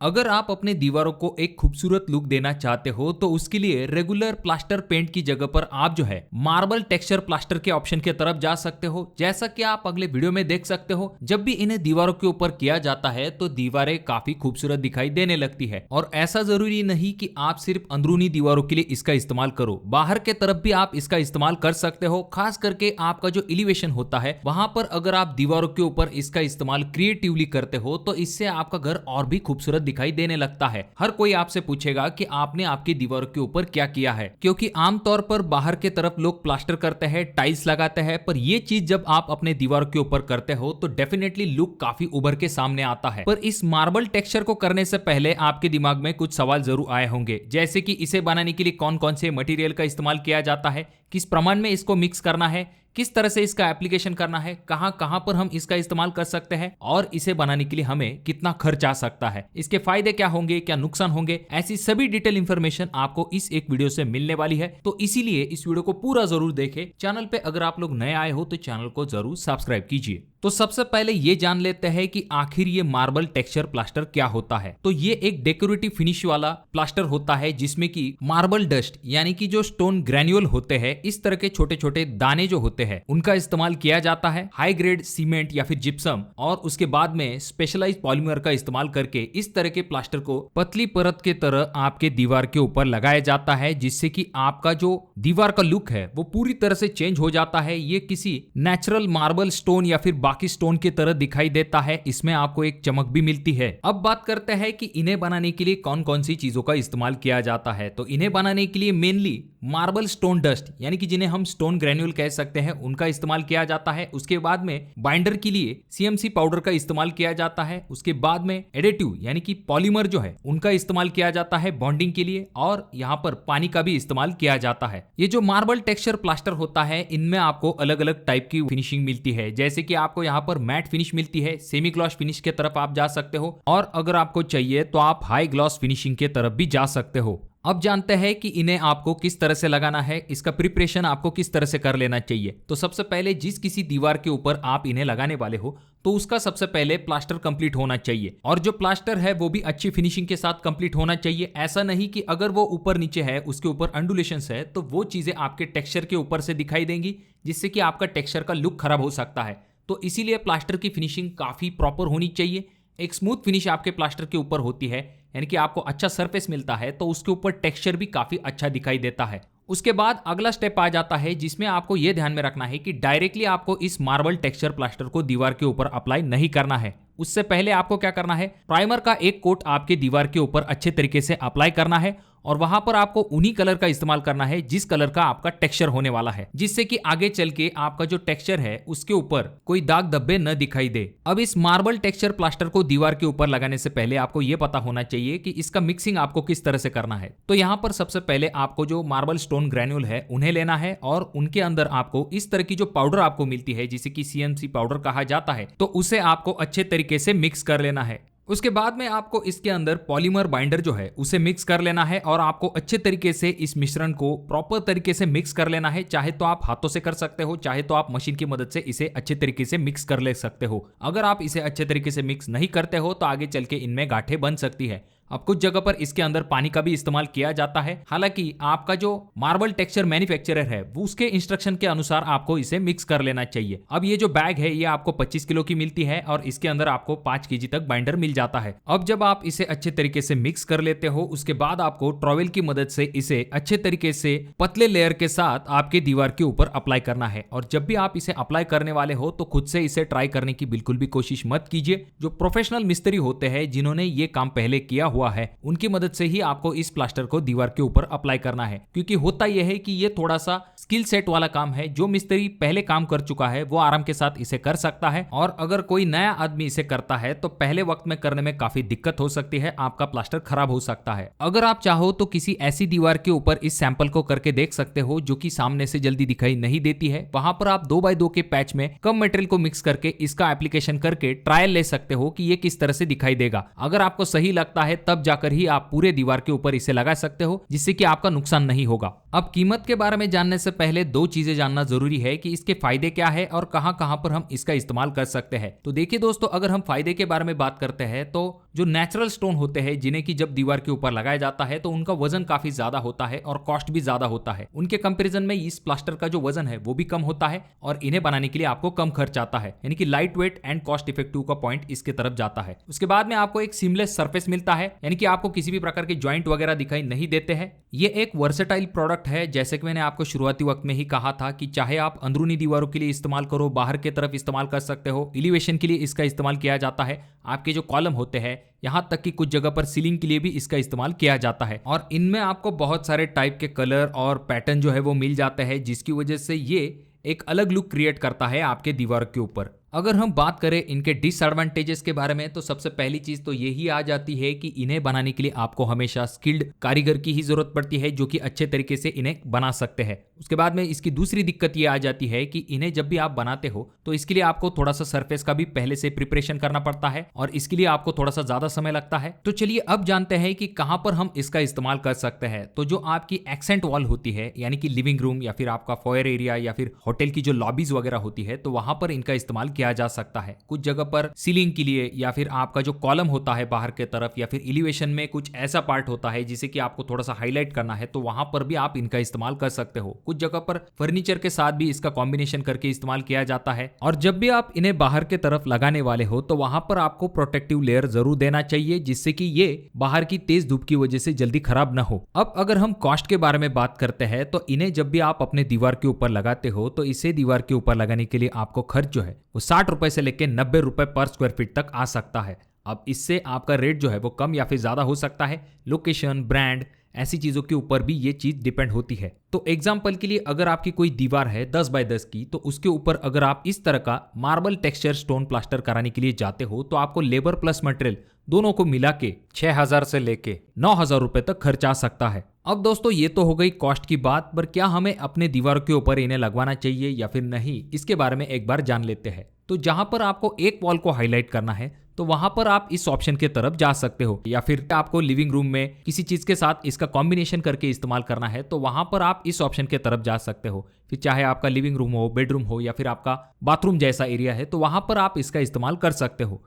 अगर आप अपने दीवारों को एक खूबसूरत लुक देना चाहते हो तो उसके लिए रेगुलर प्लास्टर पेंट की जगह पर आप जो है मार्बल टेक्सचर प्लास्टर के ऑप्शन की तरफ जा सकते हो। जैसा कि आप अगले वीडियो में देख सकते हो, जब भी इन्हें दीवारों के ऊपर किया जाता है तो दीवारें काफी खूबसूरत दिखाई देने लगती है। और ऐसा जरूरी नहीं कि आप सिर्फ अंदरूनी दीवारों के लिए इसका इस्तेमाल करो, बाहर के तरफ भी आप इसका इस्तेमाल कर सकते हो। खास करके आपका जो एलिवेशन होता है वहां पर अगर आप दीवारों के ऊपर इसका इस्तेमाल क्रिएटिवली करते हो तो इससे आपका घर और भी खूबसूरत दिखाई देने लगता है। हर कोई आपसे पूछेगा कि आपने आपकी दीवारों के ऊपर क्या किया है, क्योंकि आमतौर पर बाहर के तरफ लोग प्लास्टर करते हैं, टाइल्स लगाते हैं, पर ये चीज जब आप अपने दीवारों के ऊपर करते हो तो डेफिनेटली लुक काफी उभर के सामने आता है। पर इस मार्बल टेक्सचर को करने से पहले आपके दिमाग में कुछ सवाल जरूर आए होंगे, जैसे कि इसे बनाने के लिए कौन कौन से मटेरियल का इस्तेमाल किया जाता है, किस प्रमाण में इसको मिक्स करना है, किस तरह से इसका एप्लीकेशन करना है, कहां कहां पर हम इसका इस्तेमाल कर सकते हैं और इसे बनाने के लिए हमें कितना खर्च आ सकता है, इसके फायदे क्या होंगे, क्या नुकसान होंगे, ऐसी सभी डिटेल इंफॉर्मेशन आपको इस एक वीडियो से मिलने वाली है। तो इसीलिए इस वीडियो को पूरा जरूर देखें। चैनल पे अगर आप लोग नए आए हो तो चैनल को जरूर सब्सक्राइब कीजिए। तो सबसे पहले ये जान लेते हैं कि आखिर ये मार्बल टेक्सचर प्लास्टर क्या होता है। तो ये एक डेकोरेटिव फिनिश वाला प्लास्टर होता है जिसमें कि मार्बल डस्ट यानी कि जो स्टोन ग्रेन्यूल होते हैं, इस तरह के छोटे छोटे दाने जो होते हैं उनका इस्तेमाल किया जाता है। हाई ग्रेड सीमेंट या फिर जिप्सम और उसके बाद में स्पेशलाइज्ड पॉलीमर का इस्तेमाल करके इस तरह के प्लास्टर को पतली परत के तरह आपके दीवार के ऊपर लगाया जाता है, जिससे कि आपका जो दीवार का लुक है वो पूरी तरह से चेंज हो जाता है। ये किसी नेचुरल मार्बल स्टोन या फिर बाकी स्टोन की तरह दिखाई देता है, इसमें आपको एक चमक भी मिलती है। अब बात करते हैं कि इन्हें बनाने के लिए कौन कौन सी चीजों का इस्तेमाल किया जाता है। तो इन्हें बनाने के लिए मेनली मार्बल स्टोन डस्ट यानी कि जिन्हें हम स्टोन ग्रेन्यूल कह सकते हैं उनका इस्तेमाल किया जाता है। उसके बाद में बाइंडर के लिए सीएमसी पाउडर का इस्तेमाल किया जाता है। उसके बाद में एडिटिव यानी कि पॉलीमर जो है उनका इस्तेमाल किया जाता है बॉन्डिंग के लिए, और यहाँ पर पानी का भी इस्तेमाल किया जाता है। ये जो मार्बल टेक्सचर प्लास्टर होता है इनमें आपको अलग अलग टाइप की फिनिशिंग मिलती है, जैसे कि आपको यहाँ पर मैट फिनिश मिलती है, सेमी ग्लॉस फिनिश के तरफ आप जा सकते हो, और अगर आपको चाहिए तो आप हाई ग्लॉस फिनिशिंग के तरफ भी जा सकते हो। अब जानते हैं कि इन्हें आपको किस तरह से लगाना है, इसका प्रिपरेशन आपको किस तरह से कर लेना चाहिए। तो सबसे पहले जिस किसी दीवार के ऊपर आप इन्हें लगाने वाले हो तो उसका सबसे पहले प्लास्टर कंप्लीट होना चाहिए, और जो प्लास्टर है वो भी अच्छी फिनिशिंग के साथ कंप्लीट होना चाहिए। ऐसा नहीं कि अगर वो ऊपर नीचे है, उसके ऊपर अंडुलेशंस है, तो वो चीजें आपके टेक्सचर के ऊपर से दिखाई देंगी, जिससे कि आपका टेक्सचर का लुक खराब हो सकता है। तो इसीलिए प्लास्टर की फिनिशिंग काफी प्रॉपर होनी चाहिए। एक स्मूथ फिनिश आपके प्लास्टर के ऊपर होती है, यानी कि आपको अच्छा सरफेस मिलता है, तो उसके ऊपर टेक्सचर भी काफी अच्छा दिखाई देता है। उसके बाद अगला स्टेप आ जाता है जिसमें आपको यह ध्यान में रखना है कि डायरेक्टली आपको इस मार्बल टेक्सचर प्लास्टर को दीवार के ऊपर अप्लाई नहीं करना है। उससे पहले आपको क्या करना है, प्राइमर का एक कोट आपके दीवार के ऊपर अच्छे तरीके से अप्लाई करना है, और वहां पर आपको उन्हीं कलर का इस्तेमाल करना है जिस कलर का आपका टेक्सचर होने वाला है, जिससे कि आगे चल के आपका जो टेक्सचर है उसके ऊपर कोई दाग धब्बे न दिखाई दे। अब इस मार्बल टेक्सचर प्लास्टर को दीवार के ऊपर लगाने से पहले आपको यह पता होना चाहिए कि इसका मिक्सिंग आपको किस तरह से करना है। तो यहाँ पर सबसे पहले आपको जो मार्बल स्टोन ग्रेन्यूल है उन्हें लेना है, और उनके अंदर आपको इस तरह की जो पाउडर आपको मिलती है जिसे कि सीएमसी पाउडर कहा जाता है, तो उसे आपको अच्छे तरीके से मिक्स कर लेना है। उसके बाद में आपको इसके अंदर पॉलीमर बाइंडर जो है उसे मिक्स कर लेना है, और आपको अच्छे तरीके से इस मिश्रण को प्रॉपर तरीके से मिक्स कर लेना है। चाहे तो आप हाथों से कर सकते हो, चाहे तो आप मशीन की मदद से इसे अच्छे तरीके से मिक्स कर ले सकते हो। अगर आप इसे अच्छे तरीके से मिक्स नहीं करते हो तो आगे चल के इनमें गांठें बन सकती है। अब कुछ जगह पर इसके अंदर पानी का भी इस्तेमाल किया जाता है। हालांकि आपका जो मार्बल टेक्सचर मैन्युफैक्चरर है वो उसके इंस्ट्रक्शन के अनुसार आपको इसे मिक्स कर लेना चाहिए। अब ये जो बैग है ये आपको 25 किलो की मिलती है, और इसके अंदर आपको 5 केजी तक बाइंडर मिल जाता है। अब जब आप इसे अच्छे तरीके से मिक्स कर लेते हो, उसके बाद आपको ट्रॉवेल की मदद से इसे अच्छे तरीके से पतले लेयर के साथ आपके दीवार के ऊपर अप्लाई करना है। और जब भी आप इसे अप्लाई करने वाले हो तो खुद से इसे ट्राई करने की बिल्कुल भी कोशिश मत कीजिए। जो प्रोफेशनल मिस्त्री होते हैं जिन्होंने ये काम पहले किया हुआ है उनकी मदद से ही आपको इस प्लास्टर को दीवार के ऊपर अप्लाई करना है, क्योंकि होता यह है कि ये थोड़ा सा स्किल सेट वाला काम है। जो मिस्त्री पहले काम कर चुका है वो आराम के साथ इसे कर सकता है, और अगर कोई नया आदमी इसे करता है तो पहले वक्त में करने में काफी दिक्कत हो सकती है, आपका प्लास्टर खराब हो सकता है। अगर आप चाहो तो किसी ऐसी दीवार के ऊपर इस सैंपल को करके देख सकते हो जो कि सामने से जल्दी दिखाई नहीं देती है। वहां पर आप 2x2 के पैच में कम मटेरियल को मिक्स करके इसका एप्लीकेशन करके ट्रायल ले सकते हो कि ये किस तरह से दिखाई देगा। अगर आपको सही लगता है तब जाकर ही आप पूरे दीवार के ऊपर इसे लगा सकते हो, जिससे कि आपका नुकसान नहीं होगा। अब कीमत के बारे में जानने से पहले दो चीजें जानना जरूरी है कि इसके फायदे क्या है और कहां कहां पर हम इसका इस्तेमाल कर सकते हैं। तो देखिए दोस्तों, अगर हम फायदे के बारे में बात करते हैं तो जो नेचुरल स्टोन होते हैं जिन्हें की जब दीवार के ऊपर लगाया जाता है तो उनका वजन काफी ज्यादा होता है और कॉस्ट भी ज्यादा होता है। उनके कंपेरिजन में इस प्लास्टर का जो वजन है वो भी कम होता है और इन्हें बनाने के लिए आपको कम खर्च आता है, यानी कि light weight and cost effective का पॉइंट इसके तरफ जाता है। उसके बाद में आपको एक सीमलेस सरफेस मिलता है, यानी कि आपको किसी भी प्रकार के जॉइंट वगैरह दिखाई नहीं देते हैं। ये एक वर्सेटाइल प्रोडक्ट है, जैसे कि मैंने आपको शुरुआती वक्त में ही कहा था कि चाहे आप अंदरूनी दीवारों के लिए इस्तेमाल करो, बाहर की तरफ इस्तेमाल कर सकते हो, एलिवेशन के लिए इसका इस्तेमाल किया जाता है, आपके जो कॉलम होते हैं यहां तक कि कुछ जगह पर सीलिंग के लिए भी इसका इस्तेमाल किया जाता है। और इनमें आपको बहुत सारे टाइप के कलर और पैटर्न जो है वो मिल जाते हैं, जिसकी वजह से ये एक अलग लुक क्रिएट करता है आपके दीवार के ऊपर। अगर हम बात करें इनके डिसएडवांटेजेस के बारे में तो सबसे पहली चीज तो यही आ जाती है कि इन्हें बनाने के लिए आपको हमेशा स्किल्ड कारीगर की ही जरूरत पड़ती है जो कि अच्छे तरीके से इन्हें बना सकते हैं। उसके बाद में इसकी दूसरी दिक्कत ये आ जाती है कि इन्हें जब भी आप बनाते हो तो इसके लिए आपको थोड़ा सा सरफेस का भी पहले से प्रिपरेशन करना पड़ता है और इसके लिए आपको थोड़ा सा ज्यादा समय लगता है। तो चलिए अब जानते हैं कि कहां पर हम इसका इस्तेमाल कर सकते हैं। तो जो आपकी एक्सेंट वॉल होती है, यानी कि लिविंग रूम या फिर आपका फॉयर एरिया या फिर होटल की जो लॉबीज वगैरह होती है, तो वहां पर इनका इस्तेमाल किया जा सकता है। कुछ जगह पर सीलिंग के लिए या फिर आपका जो कॉलम होता है बाहर के तरफ या फिर एलिवेशन में कुछ ऐसा पार्ट होता है जिसे कि आपको थोड़ा सा हाईलाइट करना है, तो वहां पर भी आप इनका इस्तेमाल कर सकते हो। कुछ जगह पर फर्नीचर के साथ भी इसका कॉम्बिनेशन करके इस्तेमाल किया जाता है। और जब भी आप इन्हें बाहर के तरफ लगाने वाले हो तो वहां पर आपको प्रोटेक्टिव लेयर जरूर देना चाहिए, जिससे कि ये बाहर की तेज धूप की वजह से जल्दी खराब ना हो। अब अगर हम कॉस्ट के बारे में बात करते हैं तो इन्हें जब भी आप अपने दीवार के ऊपर लगाते हो तो इसे दीवार के ऊपर लगाने के लिए आपको खर्च जो है वो 60 रुपए से लेकर 90 रुपए पर स्क्वायर फीट तक आ सकता है। अब इससे आपका रेट जो है वो कम या फिर ज्यादा हो सकता है। लोकेशन, ब्रांड, ऐसी चीजों के ऊपर भी ये चीज डिपेंड होती है। तो एग्जांपल के लिए अगर आपकी कोई दीवार है 10 बाय 10 की, तो उसके ऊपर अगर आप इस तरह का मार्बल टेक्सचर स्टोन प्लास्टर कराने के लिए जाते हो तो आपको लेबर प्लस मटेरियल दोनों को मिला के 6000 से लेके 9000 रुपए तक खर्च आ सकता है। अब दोस्तों ये तो हो गई कॉस्ट की बात, पर क्या हमें अपने दीवार के ऊपर इन्हें लगवाना चाहिए या फिर नहीं, इसके बारे में एक बार जान लेते हैं। तो जहां पर आपको एक वॉल को हाईलाइट करना है तो वहां पर आप इस ऑप्शन के तरफ जा सकते हो, या फिर आपको लिविंग रूम में किसी चीज के साथ इसका कॉम्बिनेशन करके इस्तेमाल करना है तो वहां पर आप इस ऑप्शन के तरफ जा सकते हो। फिर चाहे आपका लिविंग रूम हो, बेडरूम हो या फिर आपका बाथरूम जैसा एरिया है तो वहां पर आप इसका इस्तेमाल कर सकते हो।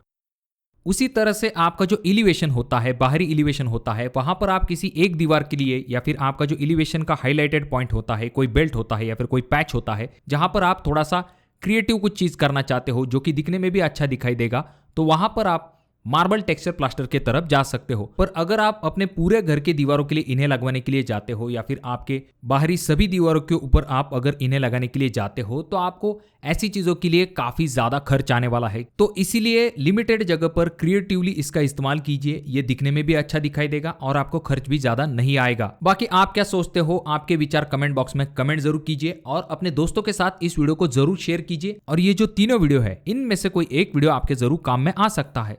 उसी तरह से आपका जो एलिवेशन होता है, बाहरी एलिवेशन होता है, वहां पर आप किसी एक दीवार के लिए या फिर आपका जो एलिवेशन का हाईलाइटेड पॉइंट होता है, कोई बेल्ट होता है या फिर कोई पैच होता है, जहां पर आप थोड़ा सा क्रिएटिव कुछ चीज करना चाहते हो जो कि दिखने में भी अच्छा दिखाई देगा, तो वहां पर आप मार्बल टेक्सचर प्लास्टर के तरफ जा सकते हो। पर अगर आप अपने पूरे घर के दीवारों के लिए इन्हें लगवाने के लिए जाते हो या फिर आपके बाहरी सभी दीवारों के ऊपर आप अगर इन्हें लगाने के लिए जाते हो तो आपको ऐसी चीजों के लिए काफी ज्यादा खर्च आने वाला है। तो इसीलिए लिमिटेड जगह पर क्रिएटिवली इसका इस्तेमाल कीजिए, ये दिखने में भी अच्छा दिखाई देगा और आपको खर्च भी ज्यादा नहीं आएगा। बाकी आप क्या सोचते हो, आपके विचार कमेंट बॉक्स में कमेंट जरूर कीजिए और अपने दोस्तों के साथ इस वीडियो को जरूर शेयर कीजिए। और ये जो तीनों वीडियो है इनमें से कोई एक वीडियो आपके जरूर काम में आ सकता है।